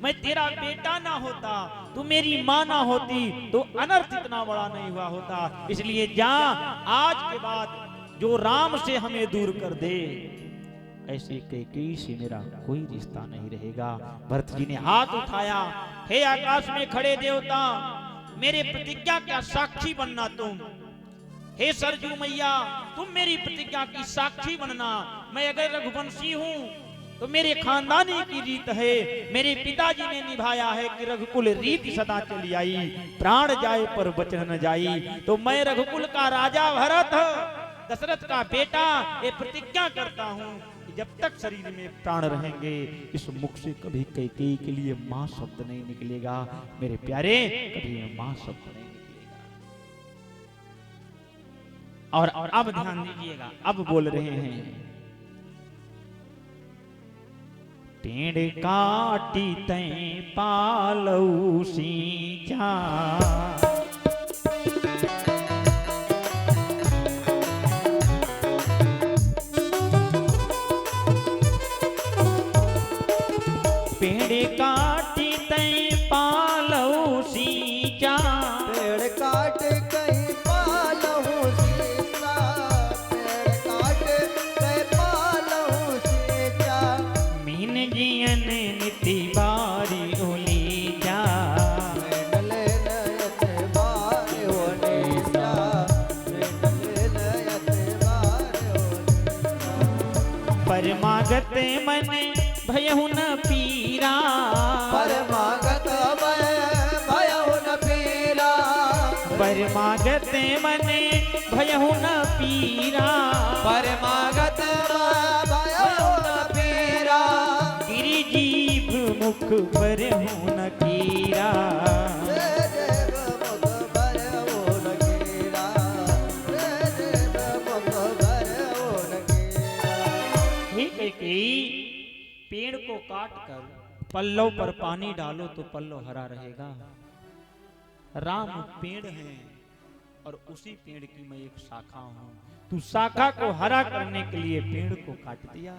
मैं तेरा बेटा ना होता, तू मेरी माँ ना होती तो अनर्थ इतना बड़ा नहीं हुआ होता। इसलिए जा, आज के बाद जो राम से हमें दूर कर दे, ऐसे कैकेयी से मेरा कोई रिश्ता नहीं रहेगा। भरत जी ने हाथ उठाया, हे आकाश में खड़े देवता, मेरे प्रतिज्ञा का साक्षी बनना तुम। हे सरजू मैया, तुम मेरी प्रतिज्ञा की साक्षी बनना। मैं अगर रघुवंशी हूँ तो मेरे खानदानी की रीत है, मेरे पिताजी ने निभाया है कि रघुकुल रीत सदा चली आई, प्राण जाए पर वचन न जाई। तो मैं रघुकुल का राजा भरत, दशरथ का बेटा, ये प्रतिज्ञा करता हूँ कि जब तक शरीर में प्राण रहेंगे, इस मुख से कभी कैकेयी के लिए माँ शब्द नहीं निकलेगा। मेरे प्यारे, कभी माँ शब्द नहीं निकलेगा। और अब ध्यान दीजिएगा, अब बोल रहे हैं, पेड़ काटी तैं पालऊ सींचा, पेड़ काटी तैं पालऊ सींचा, पेड़ काट कहीं पालहूँ सींचा, पेड़ काट कहीं पालहूँ सींचा, मीन जियन निति बारी उली जा, मेडले नयत बार होने सा, मेडले नयत बार होने सा, परमागत मन भयहु न पीरा, परमागत भयहु न पीरा, परमागत मन भयहु न पीरा, परमागत भयहु न पीरा, गिरि जीभ मुख भरहु न कीरा, देव मुख भरहु न कीरा, देव मुख भरहु न कीरा। हे कैकेयी, पेड़ को काट कर पल्लव पर पानी डालो तो पल्लव हरा रहेगा। राम पेड़ है और उसी पेड़ की मैं एक शाखा हूं। तू शाखा को हरा करने के लिए पेड़ को काट दिया।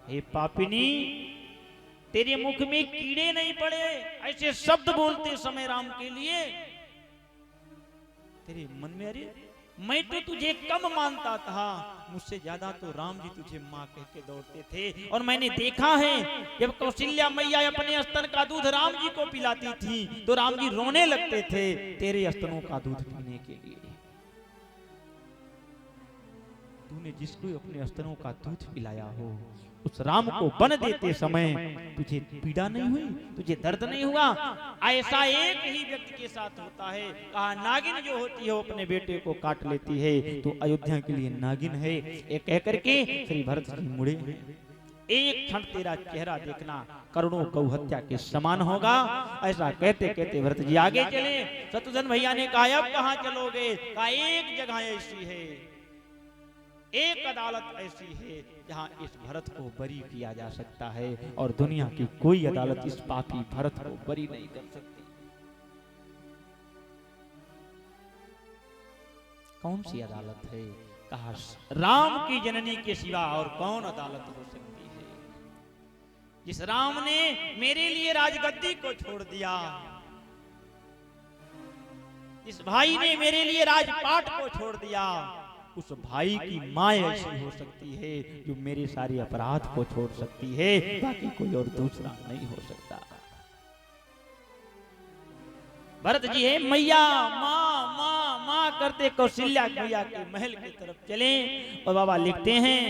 हे पापिनी, तेरे मुख में कीड़े नहीं पड़े ऐसे शब्द बोलते समय राम के लिए। तेरे मन में, अरे मैं तो तुझे कम मानता था, मुझसे ज्यादा तो राम जी तुझे माँ कह के दौड़ते थे। और मैंने देखा है जब कौशल्या मैया अपने स्तन का दूध राम जी को पिलाती थी तो राम जी रोने लगते थे तेरे स्तनों का दूध पीने के लिए। तूने जिसको अपने स्तनों का दूध पिलाया हो, उस राम को बन देते समय तुझे पीड़ा नहीं हुई, तुझे दर्द नहीं हुआ। ऐसा एक ही व्यक्ति के साथ होता है। कहा नागिन जो होती है वो अपने बेटे को काट लेती है, तो अयोध्या के लिए नागिन है। एक कह करके श्री भरत जी मुड़े, एक क्षण तेरा चेहरा देखना करोड़ों गौ हत्या के समान होगा। ऐसा कहते कहते भरत जी आगे चले। शत्रुघ्न भैया ने कहा अब कहाँ चलोगे? कहा एक जगह ऐसी है, एक अदालत ऐसी है जहां इस भरत को बरी किया जा सकता है, और दुनिया की कोई अदालत इस पापी भरत को बरी नहीं कर सकती। कौन सी अदालत है? कहा राम की जननी के सिवा और कौन अदालत हो सकती है? जिस राम ने मेरे लिए राजगद्दी को छोड़ दिया, जिस भाई ने मेरे लिए राजपाट को छोड़ दिया, उस भाई की माँ ऐसी हो सकती है जो मेरे सारे अपराध को छोड़ सकती है, बाकी कोई और दूसरा नहीं हो सकता। भरत जी है मैया माँ माँ माँ करते कौशल्या मैया के महल की तरफ चले। और बाबा लिखते हैं,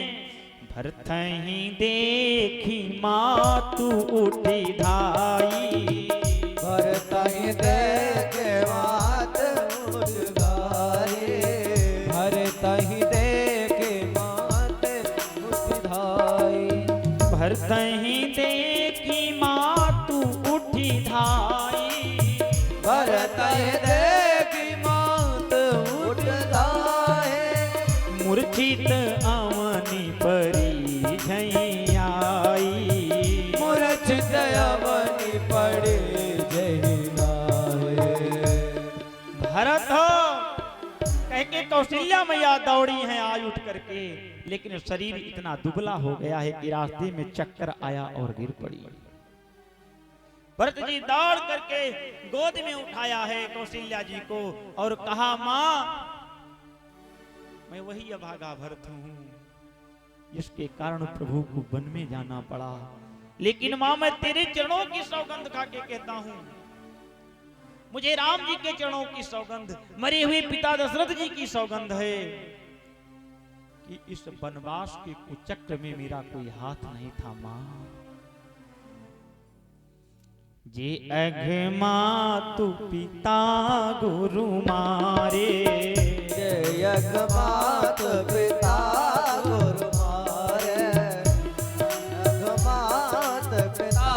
भरत ही देखी माँ तू उठी धाई, भरत ही देखे मात उठ गाई, भरत ही देखे मात उठ धाई, भरत ही देखी माँ तू उठी धाई, भरत ही देखी मात उठ धाई, मूर्छित अवनी परी झैयाई, मूर्छित अवनी पड़ी जहिनाए। भरत कह के कौशल्या मैया दौड़ी हैं आज उठ करके, लेकिन शरीर इतना दुबला हो गया है कि रास्ते में चक्कर आया और गिर पड़ी। भरत जी दौड़ करके गोद में उठाया है कौशल्या जी को और कहा, मां मैं वही अभागा भरत हूं जिसके कारण प्रभु को वन में जाना पड़ा, लेकिन मां मैं तेरे चरणों की सौगंध खा के कहता हूं, मुझे राम जी के चरणों की सौगंध, मरे हुए पिता दशरथ जी की सौगंध है कि इस वनवास के कुचक्र में मेरा कोई हाथ नहीं था। मां जे अघमातु पिता गुरु मारे, जे अघमात पिता गुरु मारे, अघमात पिता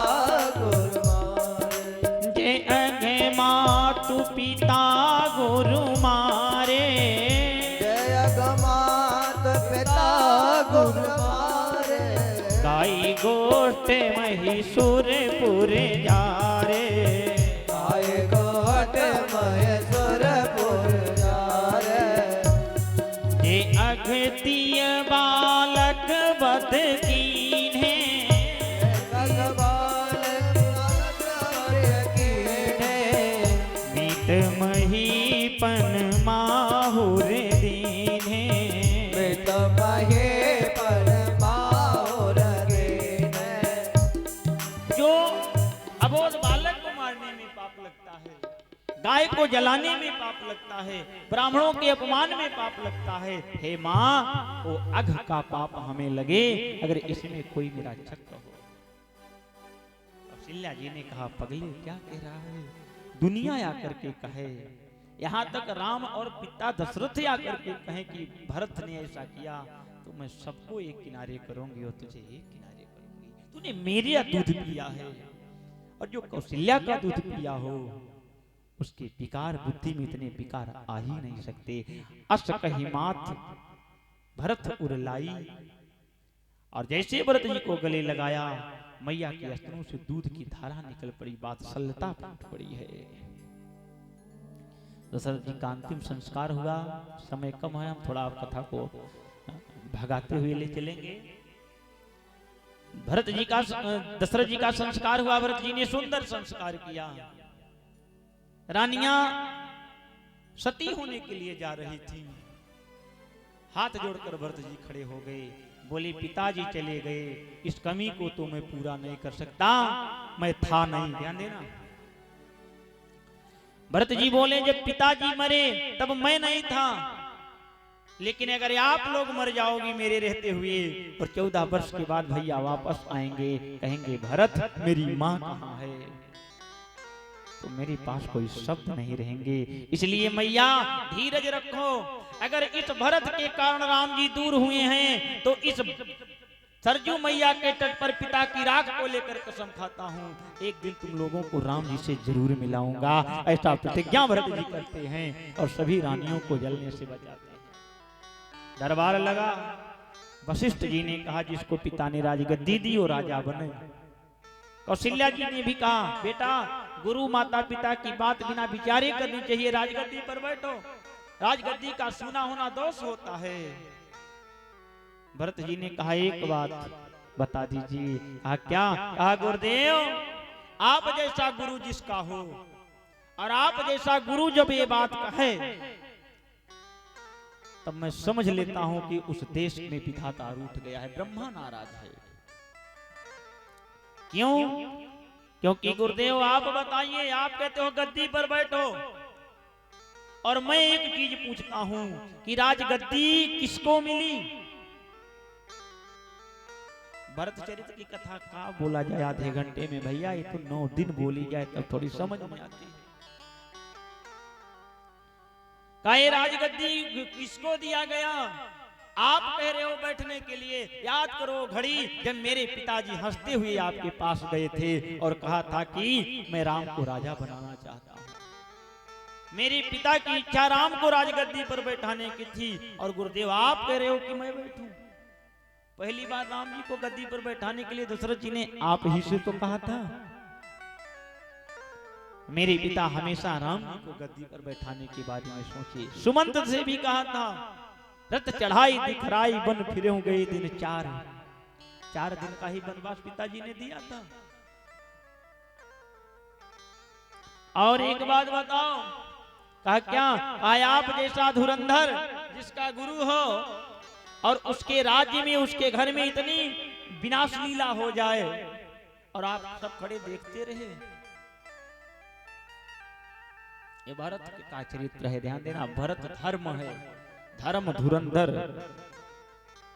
गुरु मारे, जे अघमातु पिता गुरु मारे, जे अघमात पिता गुरु मारे, गाई गोष्ठ महिषूरपुर जा रे, गाई गोष्ठ महिषूरपुर जा रे, जे अघतिय बालक बध कीन्हे, बीत महीपन माहुर दीन्हे, बीत महीपन माहुर दीन्हे। जो अबोध बालक को मारने में पाप लगता है, गाय को जलाने में पाप लगता है, ब्राह्मणों के अपमान में पाप लगता है, हे मां वो अघ का पाप हमें लगे अगर इसमें कोई मेरा चक्र हो। कौशल्या जी ने कहा, पगले क्या कह रहा है, दुनिया आकर के कहे, यहाँ तक राम और पिता दशरथ आकर के कहे कि भरत ने ऐसा किया तो मैं सबको एक किनारे करूंगी और तुझे एक किनारे करूंगी। तूने मेरा दूध पिया है और जो कौशल्या का दूध पिया हो उसके विकार बुद्धि में इतने विकार आ ही नहीं सकते। अस कही मात भरत उरलाई, और जैसे भरत जी को गले लगाया मैया के स्तनों से दूध की धारा निकल पड़ी, बात सलता फूट पड़ी है। दशरथ जी का अंतिम संस्कार हुआ, समय कम है, हम थोड़ा कथा को भगाते हुए ले चलेंगे। भरत जी का दशरथ जी का संस्कार हुआ, भरत जी ने सुंदर संस्कार किया। रानियां सती होने के लिए जा रही थी, हाथ जोड़कर भरत जी खड़े हो गए, बोले पिताजी चले गए, इस कमी को तो मैं पूरा नहीं कर सकता, मैं था नहीं। ध्यान देना, भरत जी बोले जब पिताजी मरे तब मैं नहीं था, लेकिन अगर आप लोग मर जाओगी मेरे रहते हुए और 14 वर्ष के बाद भैया वापस आएंगे, कहेंगे भरत मेरी माँ कहाँ है, तो मेरे पास कोई शब्द नहीं रहेंगे। इसलिए मैया धीरज रखो, अगर इस भरत के कारण राम जी दूर हुए हैं तो इस सरजू मैया के तट पर पिता की राख को लेकर कसम खाता हूँ, एक दिन तुम लोगों को राम जी से जरूर मिलाऊंगा। ऐसा प्रतिज्ञा भरत जी करते हैं और सभी रानियों को जलने से बचाते हैं। दरबार लगा, वशिष्ठ जी ने कहा जिसको पिता ने राजगद्दी दी और राजा बने। कौशल्या जी ने भी कहा बेटा गुरु माता पिता की बात बिना विचारे करनी चाहिए, राजगद्दी पर बैठो, राजगद्दी का सुना होना दोष होता है। भरत जी ने कहा एक बात बता दीजिए। कहा क्या? कहा गुरुदेव आप जैसा गुरु जिसका हो और आप जैसा गुरु जब ये बात कहे तब मैं समझ लेता हूं कि उस देश में विधाता रूठ गया है, ब्रह्मा नाराज है। क्यों? क्योंकि गुरुदेव आप बताइए, आप कहते हो गद्दी पर बैठो और मैं एक चीज पूछता हूं कि राजगद्दी किसको मिली? भरत चरित्र की कथा का बोला जाए आधे घंटे में भैया, ये तो 9 दिन बोली जाए तब थोड़ी समझ में आती है। काहे राजगद्दी किसको दिया गया? आप कह रहे हो बैठने के लिए, याद करो घड़ी जब मेरे पिताजी हंसते हुए आपके पास गए थे और कहा था कि मैं राम को राजा बनाना चाहता हूं। मेरे पिता की इच्छा राम को राजगद्दी पर बैठाने की थी और गुरुदेव आप कह रहे हो कि मैं बैठूं। पहली बार राम जी को गद्दी पर बैठाने के लिए दशरथ जी ने आप ही से तो कहा था। मेरे पिता हमेशा राम जी को गद्दी पर बैठाने के बारे में सोचे। सुमंत से भी कहा था, रथ चढ़ाई दिखराई बन फिरे गए दिन 4 दिन का ही वनवास पिताजी ने दिया था। और एक बात बताओ, कहा क्या? कहा आप जैसा धुरंधर जिसका गुरु हो और उसके राज्य में उसके घर में इतनी विनाश लीला हो जाए और आप सब खड़े देखते रहे। ये भरत का चरित्र है, ध्यान देना। भरत धर्म है, धर्म धुरंधर।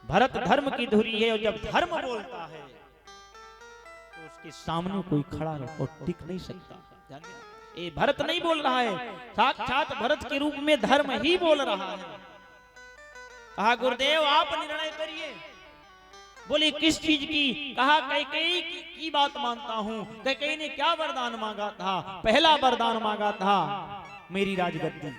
भरत धर्म की धुरी है और जब धर्म बोलता है तो उसके सामने कोई खड़ा और टिक नहीं सकता। ध्यान देना, ये भरत नहीं बोल रहा है, साक्षात भरत के रूप में धर्म ही बोल रहा है। कहा गुरुदेव आप निर्णय करिए। बोले किस चीज की? कहा कैकेयी की बात मानता हूं। कैकेयी ने क्या वरदान मांगा था? पहला वरदान मांगा था मेरी राजगद्दी।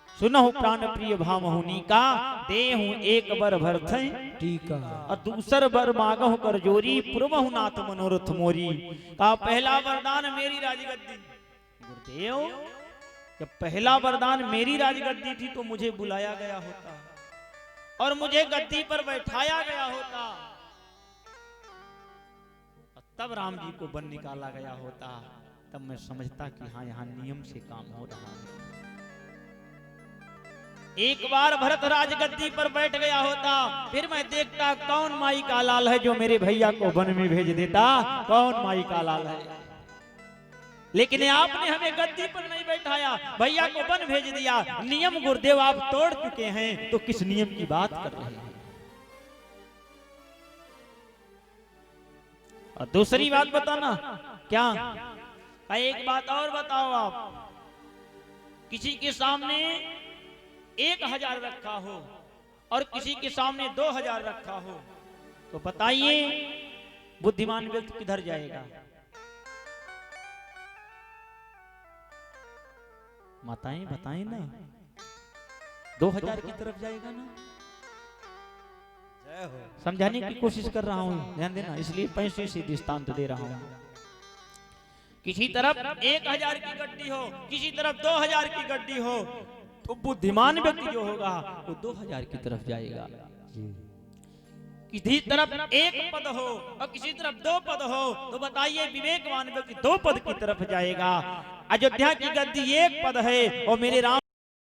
सुनहु प्राण प्रिय भामहुनी का, देहु एक बर भरत टीका और दूसर बर मांगहु कर जोरी, पुरवहु नाथ मनोरथ मोरी। का पहला वरदान मेरी राजगद्दी। गुरुदेव जब पहला वरदान मेरी राजगद्दी थी तो मुझे बुलाया गया होता और मुझे गद्दी पर बैठाया गया होता, तब राम जी को वन निकाला गया होता, तब मैं समझता कि हाँ यहाँ नियम से काम हो रहा है। एक बार भरत राजगद्दी पर बैठ गया होता, फिर मैं देखता कौन माई का लाल है जो मेरे भैया को वन में भेज देता, कौन माई का लाल है। लेकिन आपने हमें गद्दी पर नहीं बैठाया, भैया को वन भेज दिया। नियम गुरुदेव आप तोड़ चुके हैं, तो किस नियम की बात कर रहे हैं? और दूसरी बात बताना क्या? एक बात और बताओ आप, किसी के सामने 1000 रखा हो और किसी के सामने 2000 रखा हो, तो बताइए बुद्धिमान व्यक्ति किधर जाएगा? माताएं बताएं ना, 2000 की तरफ जाएगा ना। समझाने की कोशिश कर रहा हूं, ध्यान देना, इसलिए पैसे से दृष्टांत दे रहा हूं। किसी तरफ 1000 की गड्डी हो, किसी तरफ 2000 की गड्डी हो, तो बुद्धिमान व्यक्ति जो होगा वो 2000 की तरफ जाएगा। किसी तरफ 1 पद हो और किसी तरफ 2 पद हो, तो बताइए विवेकवान व्यक्ति 2 पद की तरफ जाएगा। अयोध्या की गद्दी 1 पद है और मेरे राम